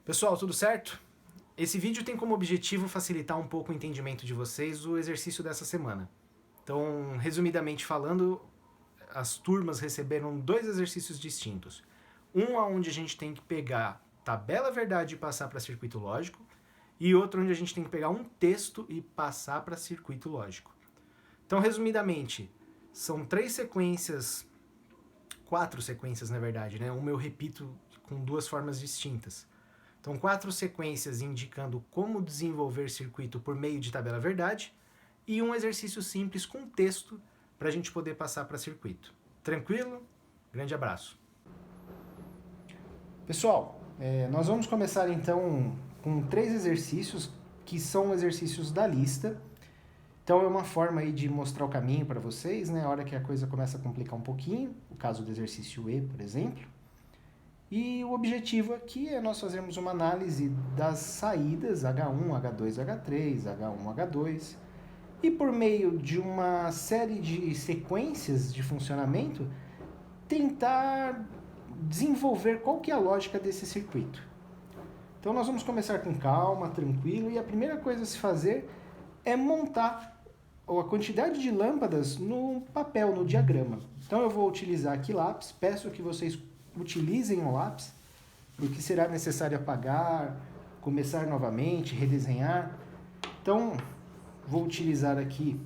Pessoal, tudo certo? Esse vídeo tem como objetivo facilitar um pouco o entendimento de vocês do exercício dessa semana. Então, resumidamente falando, as turmas receberam dois exercícios distintos. Um onde a gente tem que pegar tabela verdade e passar para circuito lógico, e outro onde a gente tem que pegar um texto e passar para circuito lógico. Então, resumidamente, são quatro sequências na verdade, né? Uma eu repito com duas formas distintas. Então, 4 sequências indicando como desenvolver circuito por meio de tabela verdade e um exercício simples com texto para a gente poder passar para circuito. Tranquilo? Grande abraço. Pessoal, nós vamos começar então com 3 exercícios que são exercícios da lista. Então é uma forma aí de mostrar o caminho para vocês, né? A hora que a coisa começa a complicar um pouquinho, o caso do exercício E, por exemplo. E o objetivo aqui é nós fazermos uma análise das saídas H1, H2, H3, H1, H2. E por meio de uma série de sequências de funcionamento, tentar desenvolver qual que é a lógica desse circuito. Então nós vamos começar com calma, tranquilo, e a primeira coisa a se fazer é montar a quantidade de lâmpadas no papel, no diagrama. Então eu vou utilizar aqui lápis, peço que vocês utilizem o lápis, porque será necessário apagar, começar novamente, redesenhar. Então, vou utilizar aqui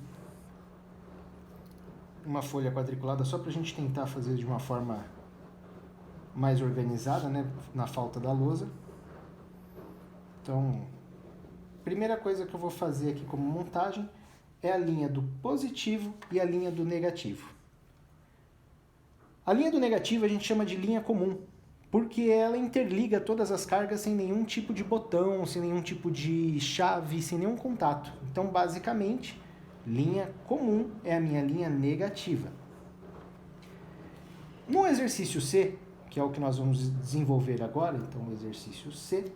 uma folha quadriculada só para a gente tentar fazer de uma forma mais organizada, né, na falta da lousa. Então, primeira coisa que eu vou fazer aqui como montagem é a linha do positivo e a linha do negativo. A linha do negativo a gente chama de linha comum, porque ela interliga todas as cargas sem nenhum tipo de botão, sem nenhum tipo de chave, sem nenhum contato. Então, basicamente, linha comum é a minha linha negativa. No exercício C, que é o que nós vamos desenvolver agora, então o exercício C,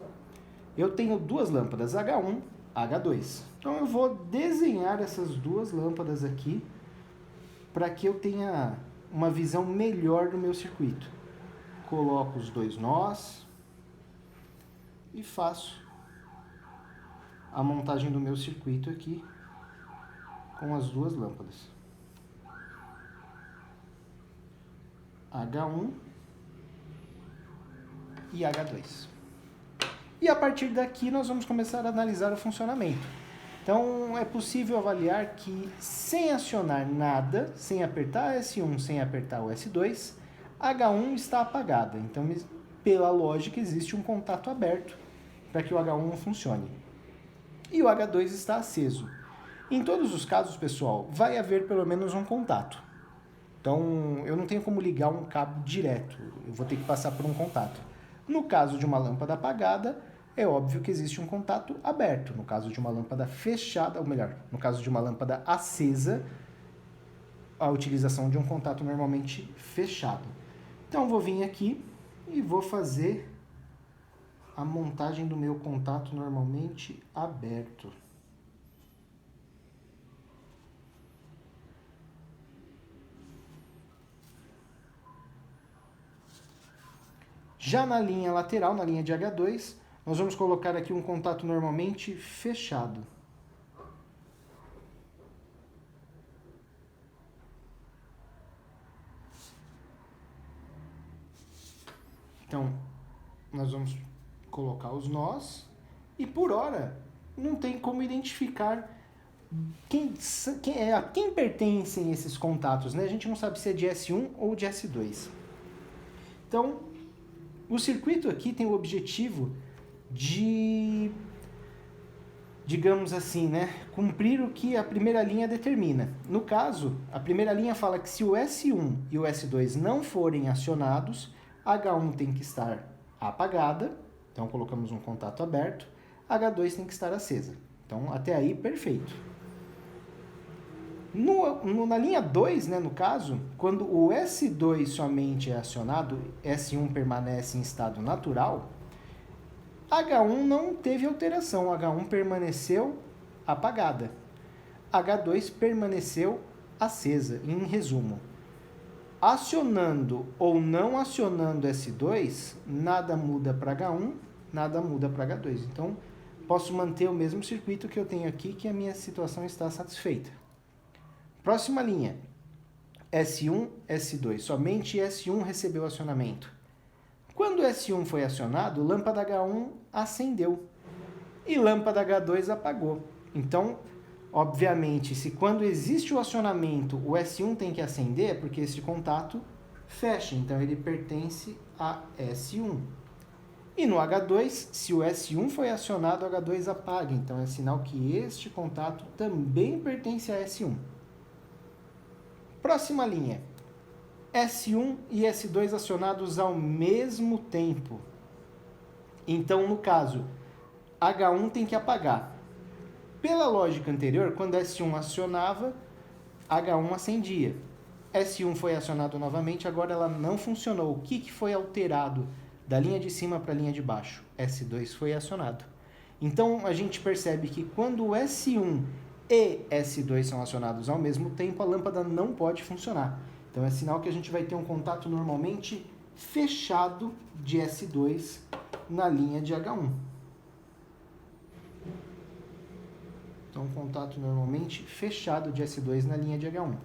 eu tenho duas lâmpadas H1, H2. Então eu vou desenhar essas duas lâmpadas aqui para que eu tenha uma visão melhor do meu circuito. Coloco os dois nós e faço a montagem do meu circuito aqui com as duas lâmpadas. H1 e H2. E a partir daqui nós vamos começar a analisar o funcionamento. Então é possível avaliar que sem acionar nada, sem apertar S1, sem apertar o S2, H1 está apagada. Então, pela lógica, existe um contato aberto para que o H1 funcione. E o H2 está aceso. Em todos os casos, pessoal, vai haver pelo menos um contato. Então, eu não tenho como ligar um cabo direto, eu vou ter que passar por um contato. No caso de uma lâmpada apagada, é óbvio que existe um contato aberto. No caso de uma lâmpada fechada, ou melhor, no caso de uma lâmpada acesa, a utilização de um contato normalmente fechado. Então, vou vir aqui e vou fazer a montagem do meu contato normalmente aberto. Já na linha lateral, na linha de H2, nós vamos colocar aqui um contato normalmente fechado. Então, nós vamos colocar os nós e por hora não tem como identificar a quem pertencem esses contatos, né? A gente não sabe se é de S1 ou de S2. Então, o circuito aqui tem o objetivo de, digamos assim, né, cumprir o que a primeira linha determina. No caso, a primeira linha fala que se o S1 e o S2 não forem acionados, H1 tem que estar apagada, então colocamos um contato aberto, H2 tem que estar acesa. Então, até aí, perfeito. Na linha 2, né, no caso, quando o S2 somente é acionado, S1 permanece em estado natural, H1 não teve alteração, H1 permaneceu apagada. H2 permaneceu acesa, em resumo. Acionando ou não acionando S2, nada muda para H1 nada muda para H2. Então, posso manter o mesmo circuito que eu tenho aqui, que a minha situação está satisfeita. Próxima linha, S1, S2. Somente S1 recebeu acionamento. Quando S1 foi acionado, lâmpada H1 acendeu e lâmpada H2 apagou. Então, obviamente, se quando existe o acionamento o S1 tem que acender, é porque esse contato fecha, então ele pertence a S1. E no H2, se o S1 foi acionado, o H2 apaga, então é sinal que este contato também pertence a S1. Próxima linha, S1 e S2 acionados ao mesmo tempo. Então, no caso, H1 tem que apagar. Pela lógica anterior, quando S1 acionava, H1 acendia. S1 foi acionado novamente, agora ela não funcionou. O que foi alterado da linha de cima para a linha de baixo? S2 foi acionado. Então, a gente percebe que quando o S1 e S2 são acionados ao mesmo tempo, a lâmpada não pode funcionar. Então, é sinal que a gente vai ter um contato normalmente fechado de S2 na linha de H1. Então, um contato normalmente fechado de S2 na linha de H1.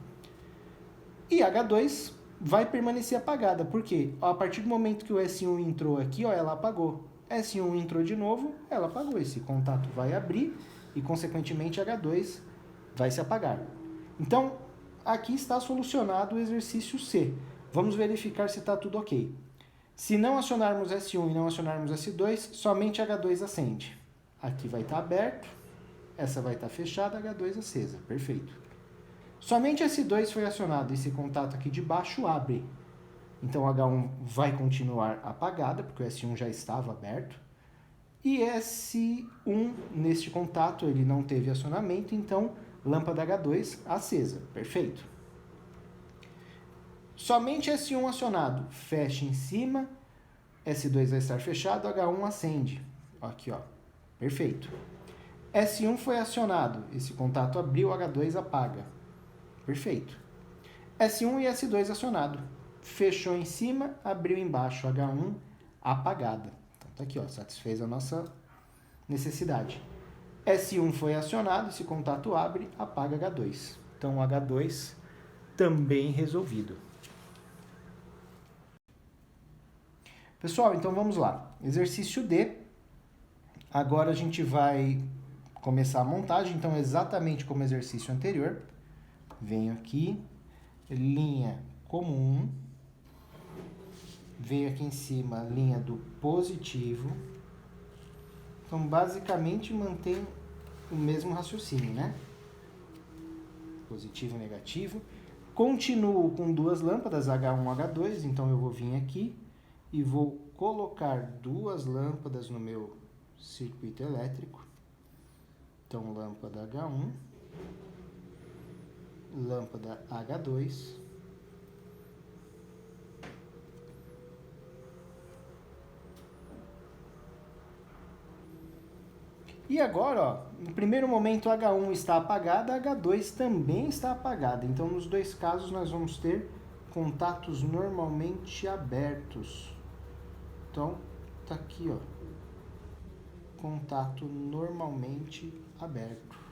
E H2 vai permanecer apagada. Por quê? A partir do momento que o S1 entrou aqui, ó, ela apagou. S1 entrou de novo, ela apagou. Esse contato vai abrir e, consequentemente, H2 vai se apagar. Então, aqui está solucionado o exercício C. Vamos verificar se está tudo ok. Se não acionarmos S1 e não acionarmos S2, somente H2 acende. Aqui vai estar aberto, essa vai estar fechada, H2 acesa. Perfeito. Somente S2 foi acionado, esse contato aqui de baixo abre. Então, H1 vai continuar apagada, porque o S1 já estava aberto. E S1, neste contato, ele não teve acionamento, então, lâmpada H2 acesa. Perfeito. Somente S1 acionado, fecha em cima, S2 vai estar fechado, H1 acende. Aqui, ó. Perfeito. S1 foi acionado, esse contato abriu, H2 apaga. Perfeito. S1 e S2 acionado. Fechou em cima, abriu embaixo, H1 apagada. Então tá aqui, ó, satisfez a nossa necessidade. S1 foi acionado, esse contato abre, apaga H2. Então H2 também resolvido. Pessoal, então vamos lá. Exercício D. Agora a gente vai começar a montagem, então exatamente como o exercício anterior. Venho aqui, linha comum, venho aqui em cima, linha do positivo. Então, basicamente, mantém o mesmo raciocínio, né? Positivo e negativo. Continuo com duas lâmpadas, H1 e H2, então eu vou vir aqui e vou colocar duas lâmpadas no meu circuito elétrico. Então, lâmpada H1. Lâmpada H2, e agora, ó, no primeiro momento H1 está apagada, H2 também está apagada. Então, nos dois casos, nós vamos ter contatos normalmente abertos. Então, tá aqui, ó, contato normalmente aberto.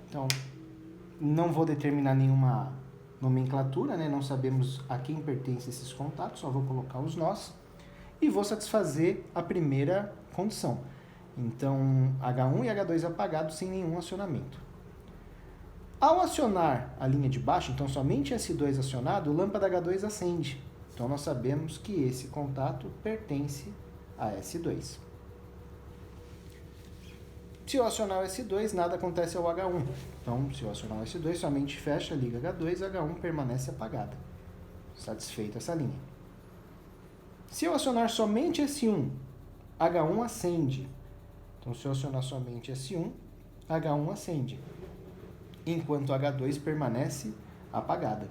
Então, não vou determinar nenhuma nomenclatura, né? Não sabemos a quem pertencem esses contatos, só vou colocar os nós e vou satisfazer a primeira condição. Então, H1 e H2 apagados sem nenhum acionamento. Ao acionar a linha de baixo, então somente S2 acionado, lâmpada H2 acende. Então, nós sabemos que esse contato pertence a S2. Se eu acionar o S2, nada acontece ao H1. Então, se eu acionar o S2, somente fecha, liga H2, H1 permanece apagada. Satisfeita essa linha. Se eu acionar somente S1, H1 acende. Então, se eu acionar somente S1, H1 acende. Enquanto H2 permanece apagada.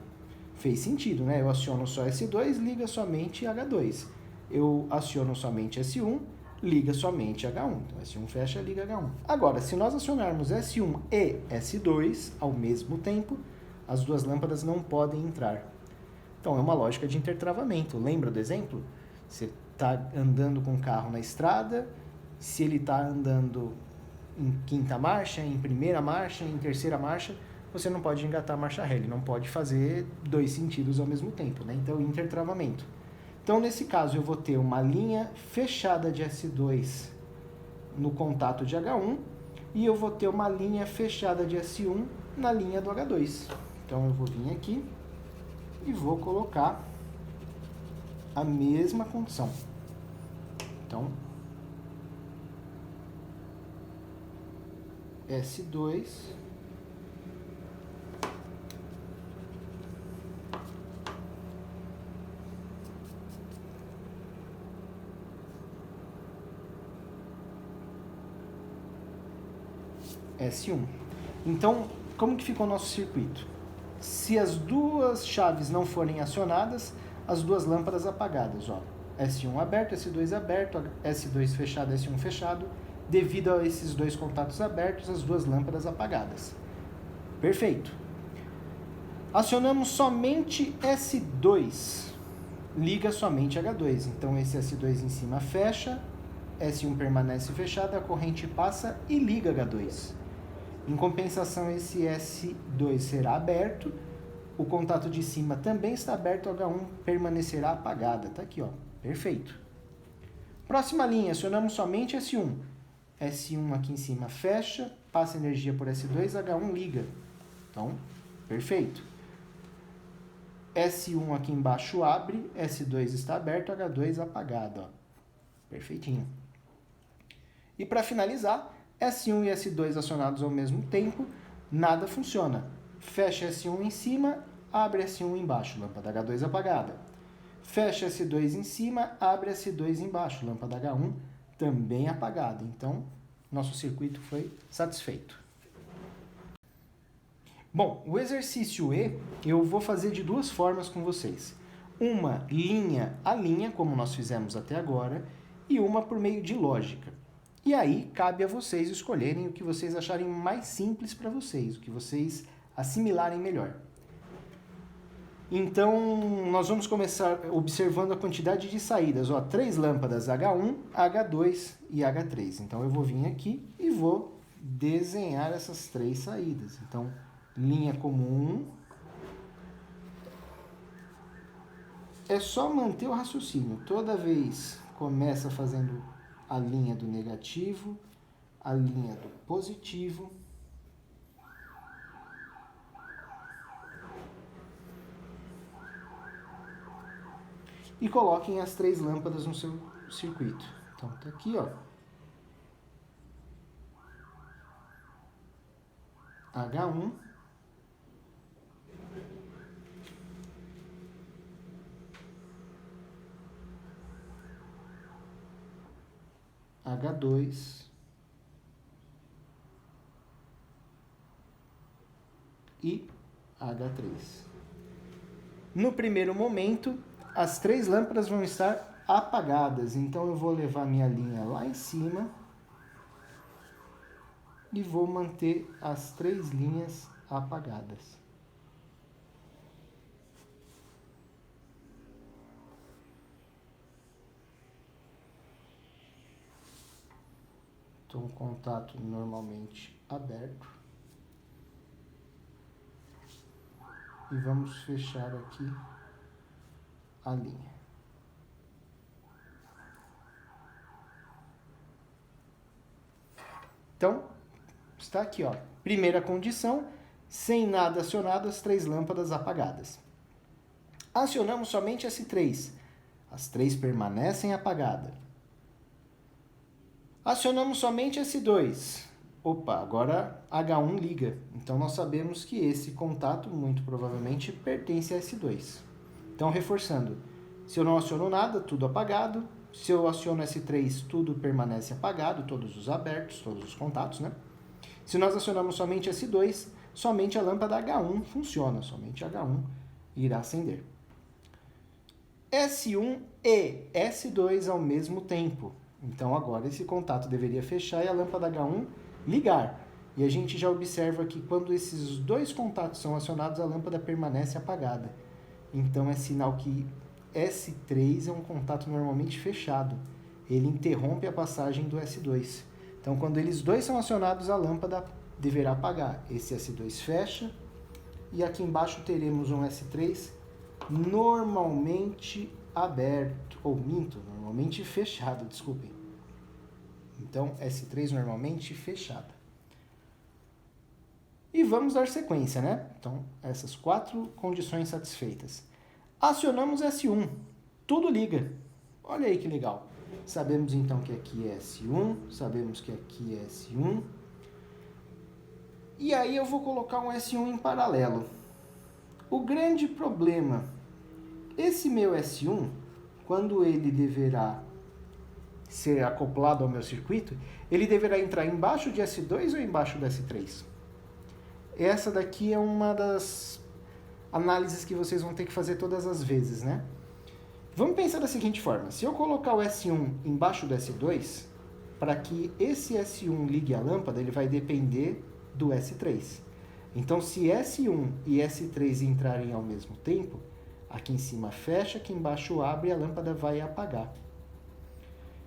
Fez sentido, né? Eu aciono só S2, liga somente H2. Eu aciono somente S1, liga somente H1. Então, S1 fecha, liga H1. Agora, se nós acionarmos S1 e S2 ao mesmo tempo, as duas lâmpadas não podem entrar. Então, é uma lógica de intertravamento. Lembra do exemplo? Você está andando com o carro na estrada, se ele está andando em quinta marcha, em primeira marcha, em terceira marcha, você não pode engatar a marcha ré, ele não pode fazer dois sentidos ao mesmo tempo, né? Então, intertravamento. Então, nesse caso, eu vou ter uma linha fechada de S2 no contato de H1 e eu vou ter uma linha fechada de S1 na linha do H2. Então, eu vou vir aqui e vou colocar a mesma condição. Então, S2 S1. Então, como que ficou o nosso circuito? Se as duas chaves não forem acionadas, as duas lâmpadas apagadas, ó. S1 aberto, S2 aberto, S2 fechado, S1 fechado. Devido a esses dois contatos abertos, as duas lâmpadas apagadas. Perfeito. Acionamos somente S2. Liga somente H2. Então, esse S2 em cima fecha, S1 permanece fechado, a corrente passa e liga H2. Em compensação, esse S2 será aberto, o contato de cima também está aberto, H1 permanecerá apagada. Tá aqui, ó. Perfeito. Próxima linha, acionamos somente S1. S1 aqui em cima fecha, passa energia por S2, H1 liga. Então, perfeito. S1 aqui embaixo abre, S2 está aberto, H2 apagado, ó. Perfeitinho. E para finalizar, S1 e S2 acionados ao mesmo tempo, nada funciona. Fecha S1 em cima, abre S1 embaixo, lâmpada H2 apagada. Fecha S2 em cima, abre S2 embaixo, lâmpada H1 também apagada. Então, nosso circuito foi satisfeito. Bom, o exercício E eu vou fazer de duas formas com vocês. Uma linha a linha, como nós fizemos até agora, e uma por meio de lógica. E aí, cabe a vocês escolherem o que vocês acharem mais simples para vocês, o que vocês assimilarem melhor. Então, nós vamos começar observando a quantidade de saídas. Ó, 3 lâmpadas H1, H2 e H3. Então, eu vou vir aqui e vou desenhar essas 3 saídas. Então, linha comum. É só manter o raciocínio. Toda vez começa fazendo a linha do negativo, a linha do positivo. E coloquem as 3 lâmpadas no seu circuito. Então, tá aqui, ó. H1. H2 e H3. No primeiro momento, as 3 lâmpadas vão estar apagadas, então eu vou levar minha linha lá em cima e vou manter as 3 linhas apagadas. Então, o contato normalmente aberto. E vamos fechar aqui a linha. Então, está aqui, ó. Primeira condição, sem nada acionado, as 3 lâmpadas apagadas. Acionamos somente S3. As 3 permanecem apagadas. Acionamos somente S2. Opa, agora H1 liga. Então, nós sabemos que esse contato, muito provavelmente, pertence a S2. Então, reforçando. Se eu não aciono nada, tudo apagado. Se eu aciono S3, tudo permanece apagado, todos os abertos, todos os contatos, né? Se nós acionamos somente S2, somente a lâmpada H1 funciona. Somente H1 irá acender. S1 e S2 ao mesmo tempo. Então agora esse contato deveria fechar e a lâmpada H1 ligar. E a gente já observa que quando esses dois contatos são acionados, a lâmpada permanece apagada. Então é sinal que S3 é um contato normalmente fechado. Ele interrompe a passagem do S2. Então quando eles dois são acionados, a lâmpada deverá apagar. Esse S2 fecha e aqui embaixo teremos um S3 normalmente aberto, ou minto, normalmente fechado, desculpem. Então S3 normalmente fechada. E vamos dar sequência, né? Então, essas 4 condições satisfeitas. Acionamos S1, tudo liga. Olha aí que legal. Sabemos então que aqui é S1, sabemos que aqui é S1. E aí eu vou colocar um S1 em paralelo. O grande problema, esse meu S1, quando ele deverá ser acoplado ao meu circuito, ele deverá entrar embaixo de S2 ou embaixo do S3? Essa daqui é uma das análises que vocês vão ter que fazer todas as vezes, né? Vamos pensar da seguinte forma. Se eu colocar o S1 embaixo do S2, para que esse S1 ligue a lâmpada, ele vai depender do S3. Então, se S1 e S3 entrarem ao mesmo tempo, aqui em cima fecha, aqui embaixo abre e a lâmpada vai apagar.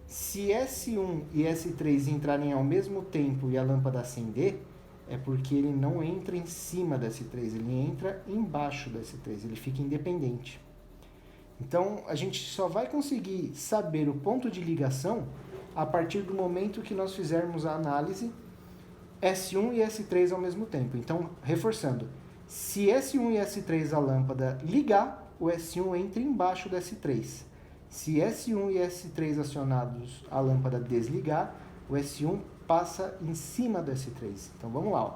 Se S1 e S3 entrarem ao mesmo tempo e a lâmpada acender, é porque ele não entra em cima do S3, ele entra embaixo do S3, ele fica independente. Então, a gente só vai conseguir saber o ponto de ligação a partir do momento que nós fizermos a análise S1 e S3 ao mesmo tempo. Então, reforçando, se S1 e S3 a lâmpada ligar, o S1 entra embaixo do S3. Se S1 e S3 acionados a lâmpada desligar, o S1 passa em cima do S3. Então vamos lá, ó.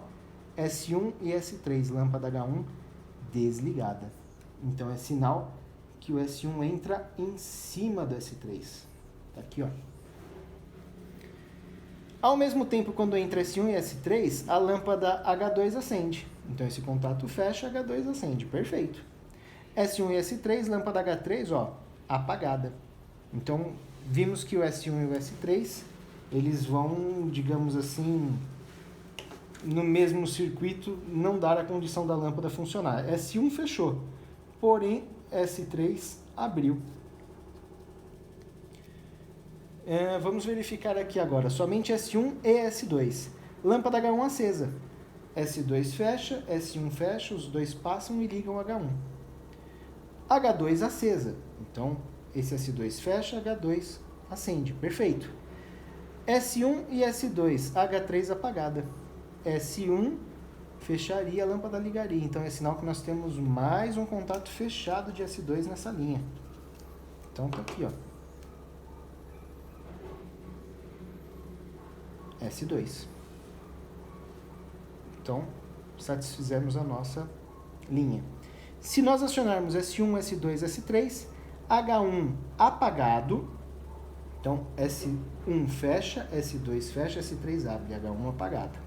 S1 e S3, lâmpada H1 desligada. Então é sinal que o S1 entra em cima do S3. Tá aqui, ó. Ao mesmo tempo, quando entra S1 e S3, a lâmpada H2 acende. Então esse contato fecha, H2 acende. Perfeito. S1 e S3, lâmpada H3, ó, apagada. Então vimos que o S1 e o S3 eles vão, digamos assim, no mesmo circuito, não dar a condição da lâmpada funcionar. S1 fechou, porém S3 abriu. Vamos verificar aqui agora, somente S1 e S2. Lâmpada H1 acesa. S2 fecha, S1 fecha, os dois passam e ligam H1. H2 acesa. Então, esse S2 fecha, H2 acende. Perfeito. S1 e S2, H3 apagada. S1 fecharia, a lâmpada ligaria. Então é sinal que nós temos mais um contato fechado de S2 nessa linha. Então tá aqui, ó. S2. Então, satisfizemos a nossa linha. Se nós acionarmos S1, S2, S3, H1 apagado. Então, S1 fecha, S2 fecha, S3 abre, H1 apagado.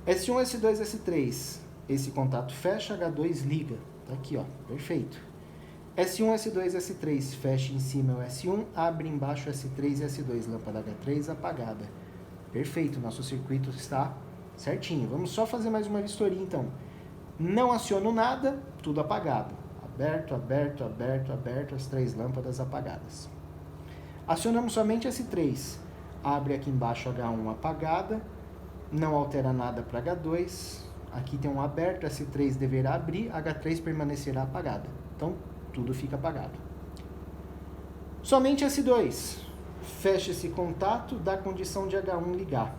S1, S2, S3, esse contato fecha, H2 liga. Tá aqui, ó, perfeito. S1, S2, S3, fecha em cima o S1, abre embaixo S3 e S2, lâmpada H3 apagada. Perfeito, nosso circuito está certinho. Vamos só fazer mais uma vistoria, então. Não aciono nada, tudo apagado. Aberto, aberto, aberto, aberto, as 3 lâmpadas apagadas. Acionamos somente S3. Abre aqui embaixo H1 apagada, não altera nada para H2. Aqui tem um aberto, S3 deverá abrir, H3 permanecerá apagada. Então, tudo fica apagado. Somente S2. Fecha esse contato, dá condição de H1 ligar.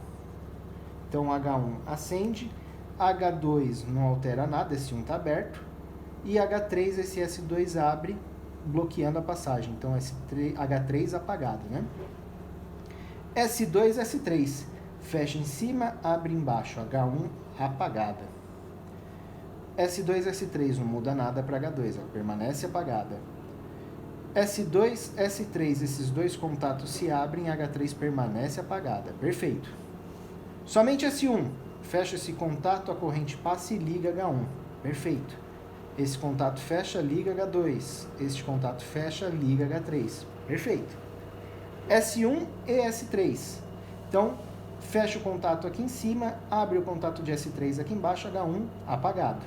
Então, H1 acende, H2 não altera nada, esse 1 está aberto. E H3, esse S2 abre, bloqueando a passagem. Então, H3 apagado, né? S2, S3. Fecha em cima, abre embaixo. H1 apagada. S2, S3 não muda nada para H2, ela permanece apagada. S2, S3, esses dois contatos se abrem, H3 permanece apagada. Perfeito. Somente S1. Fecha esse contato, a corrente passa e liga H1. Perfeito. Esse contato fecha, liga H2. Este contato fecha, liga H3. Perfeito. S1 e S3. Então, fecha o contato aqui em cima, abre o contato de S3 aqui embaixo, H1 apagado.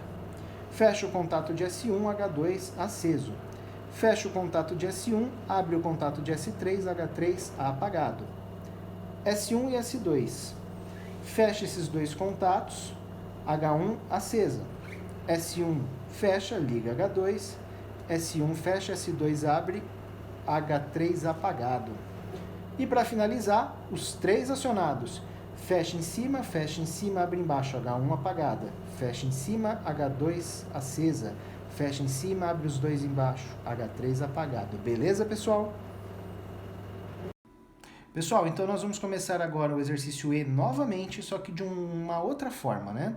Fecha o contato de S1, H2 aceso. Fecha o contato de S1, abre o contato de S3, H3 apagado. S1 e S2. Fecha esses dois contatos, H1 acesa. S1 fecha, liga H2. S1 fecha, S2 abre, H3 apagado. E para finalizar, os três acionados. Fecha em cima, abre embaixo, H1 apagada. Fecha em cima, H2 acesa. Fecha em cima, abre os dois embaixo, H3 apagado. Beleza, pessoal? Pessoal, então nós vamos começar agora o exercício E novamente, só que de uma outra forma, né?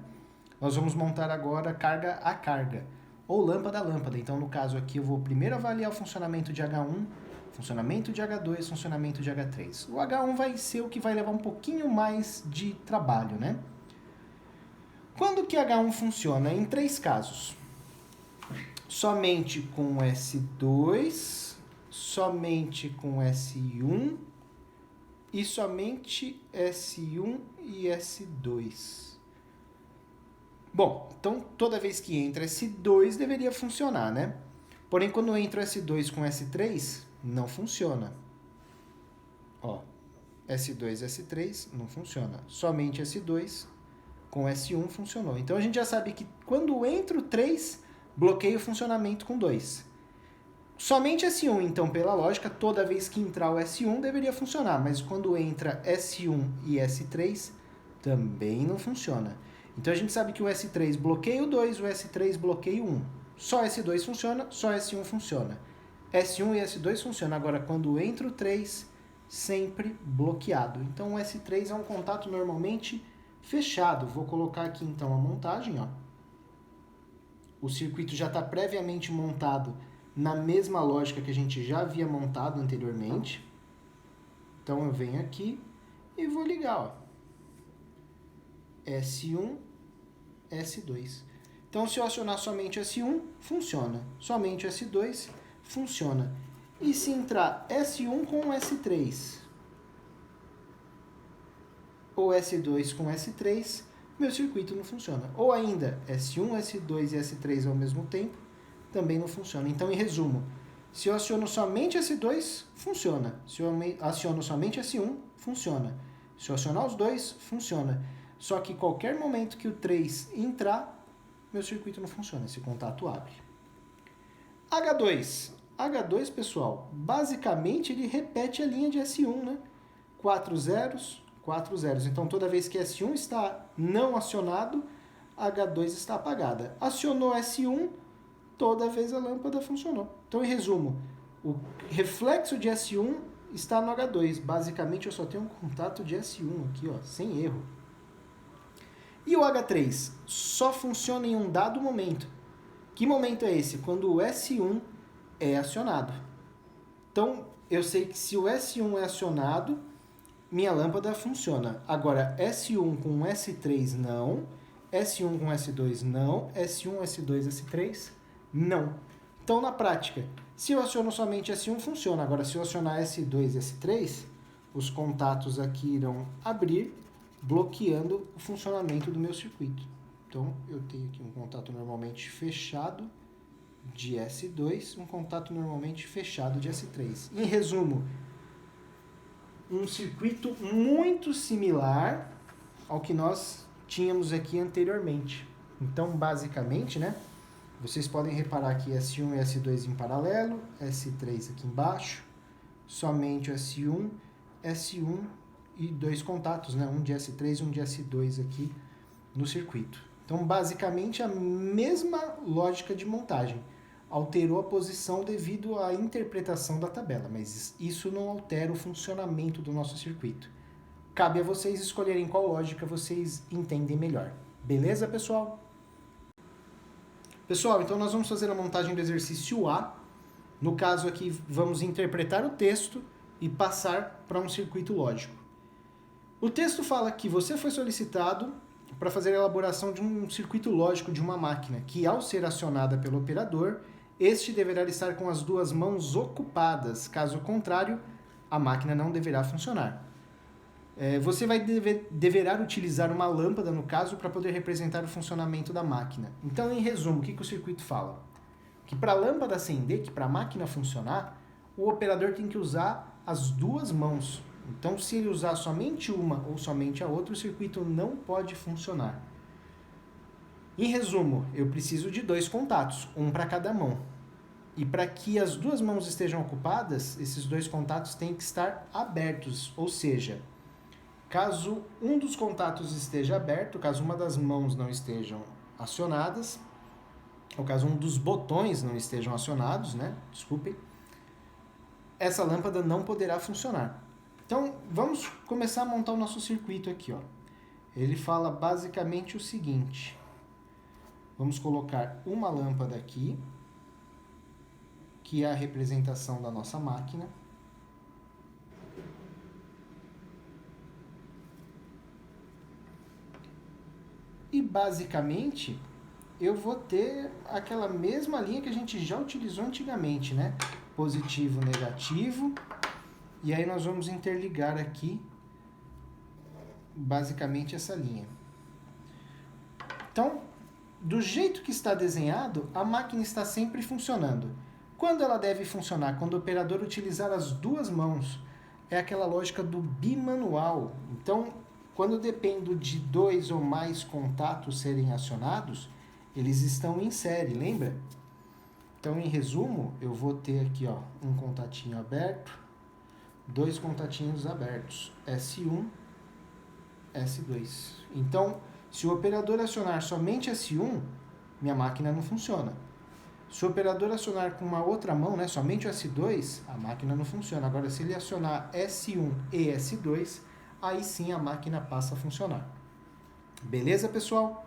Nós vamos montar agora carga a carga, ou lâmpada a lâmpada. Então, no caso aqui, eu vou primeiro avaliar o funcionamento de H1, funcionamento de H2, funcionamento de H3. O H1 vai ser o que vai levar um pouquinho mais de trabalho, né? Quando que H1 funciona? Em três casos. Somente com S2, somente com S1 e somente S1 e S2. Bom, então toda vez que entra S2 deveria funcionar, né? Porém, quando entra S2 com S3, não funciona. Ó, S2 e S3 não funciona. Somente S2 com S1 funcionou. Então a gente já sabe que quando entra o 3, bloqueia o funcionamento com 2. Somente S1, então, pela lógica, toda vez que entrar o S1 deveria funcionar, mas quando entra S1 e S3, também não funciona. Então a gente sabe que o S3 bloqueia o 2, o S3 bloqueia o 1. Só S2 funciona, só S1 funciona. S1 e S2 funcionam. Agora, quando entra o 3, sempre bloqueado. Então o S3 é um contato normalmente fechado. Vou colocar aqui então a montagem, ó. O circuito já está previamente montado na mesma lógica que a gente já havia montado anteriormente. Então eu venho aqui e vou ligar, ó. S1, S2. Então se eu acionar somente S1, funciona. Somente S2, funciona. E se entrar S1 com S3 ou S2 com S3, meu circuito não funciona. Ou ainda, S1, S2 e S3 ao mesmo tempo, também não funciona. Então, em resumo, se eu aciono somente S2, funciona. Se eu aciono somente S1, funciona. Se eu acionar os dois, funciona. Só que qualquer momento que o 3 entrar, meu circuito não funciona, esse contato abre. H2. H2, pessoal, basicamente ele repete a linha de S1, né? 4 zeros, 4 zeros. Então, toda vez que S1 está não acionado, H2 está apagada. Acionou S1, toda vez a lâmpada funcionou. Então, em resumo, o reflexo de S1 está no H2. Basicamente, eu só tenho um contato de S1 aqui, ó, sem erro. E o H3 só funciona em um dado momento. Que momento é esse? Quando o S1 é acionado. Então, eu sei que se o S1 é acionado, minha lâmpada funciona. Agora, S1 com S3 não, S1 com S2 não, S1, S2, S3 não. Então, na prática, se eu aciono somente S1, funciona. Agora, se eu acionar S2 e S3, os contatos aqui irão abrir, bloqueando o funcionamento do meu circuito. Então, eu tenho aqui um contato normalmente fechado de S2, um contato normalmente fechado de S3. Em resumo, um circuito muito similar ao que nós tínhamos aqui anteriormente. Então, basicamente, né, vocês podem reparar aqui S1 e S2 em paralelo, S3 aqui embaixo, somente S1, S1 e dois contatos, né, um de S3 e um de S2 aqui no circuito. Então, basicamente, a mesma lógica de montagem. Alterou a posição devido à interpretação da tabela, mas isso não altera o funcionamento do nosso circuito. Cabe a vocês escolherem qual lógica vocês entendem melhor. Beleza, pessoal? Pessoal, então nós vamos fazer a montagem do exercício A. No caso aqui, vamos interpretar o texto e passar para um circuito lógico. O texto fala que você foi solicitado para fazer a elaboração de um circuito lógico de uma máquina, que ao ser acionada pelo operador, este deverá estar com as duas mãos ocupadas, caso contrário, a máquina não deverá funcionar. Você deverá utilizar uma lâmpada, no caso, para poder representar o funcionamento da máquina. Então, em resumo, o que o circuito fala? Que para a lâmpada acender, que para a máquina funcionar, o operador tem que usar as duas mãos. Então, se ele usar somente uma ou somente a outra, o circuito não pode funcionar. Em resumo, eu preciso de 2 contatos, um para cada mão. E para que as duas mãos estejam ocupadas, esses 2 contatos têm que estar abertos, ou seja, caso um dos contatos esteja aberto, caso uma das mãos não estejam acionadas, ou caso um dos botões não estejam acionados, desculpem, essa lâmpada não poderá funcionar. Então, vamos começar a montar o nosso circuito aqui, ó. Ele fala basicamente o seguinte: vamos colocar uma lâmpada aqui, que é a representação da nossa máquina. E basicamente eu vou ter aquela mesma linha que a gente já utilizou antigamente, Positivo, negativo. E aí nós vamos interligar aqui basicamente essa linha. Então, do jeito que está desenhado, a máquina está sempre funcionando. Quando ela deve funcionar? Quando o operador utilizar as duas mãos. É aquela lógica do bimanual. Então, quando eu dependo de 2 ou mais contatos serem acionados, eles estão em série, lembra? Então, em resumo, eu vou ter aqui um contatinho aberto, 2 contatinhos abertos, S1, S2. Então, se o operador acionar somente S1, minha máquina não funciona. Se o operador acionar com uma outra mão, somente o S2, a máquina não funciona. Agora, se ele acionar S1 e S2, aí sim a máquina passa a funcionar. Beleza, pessoal?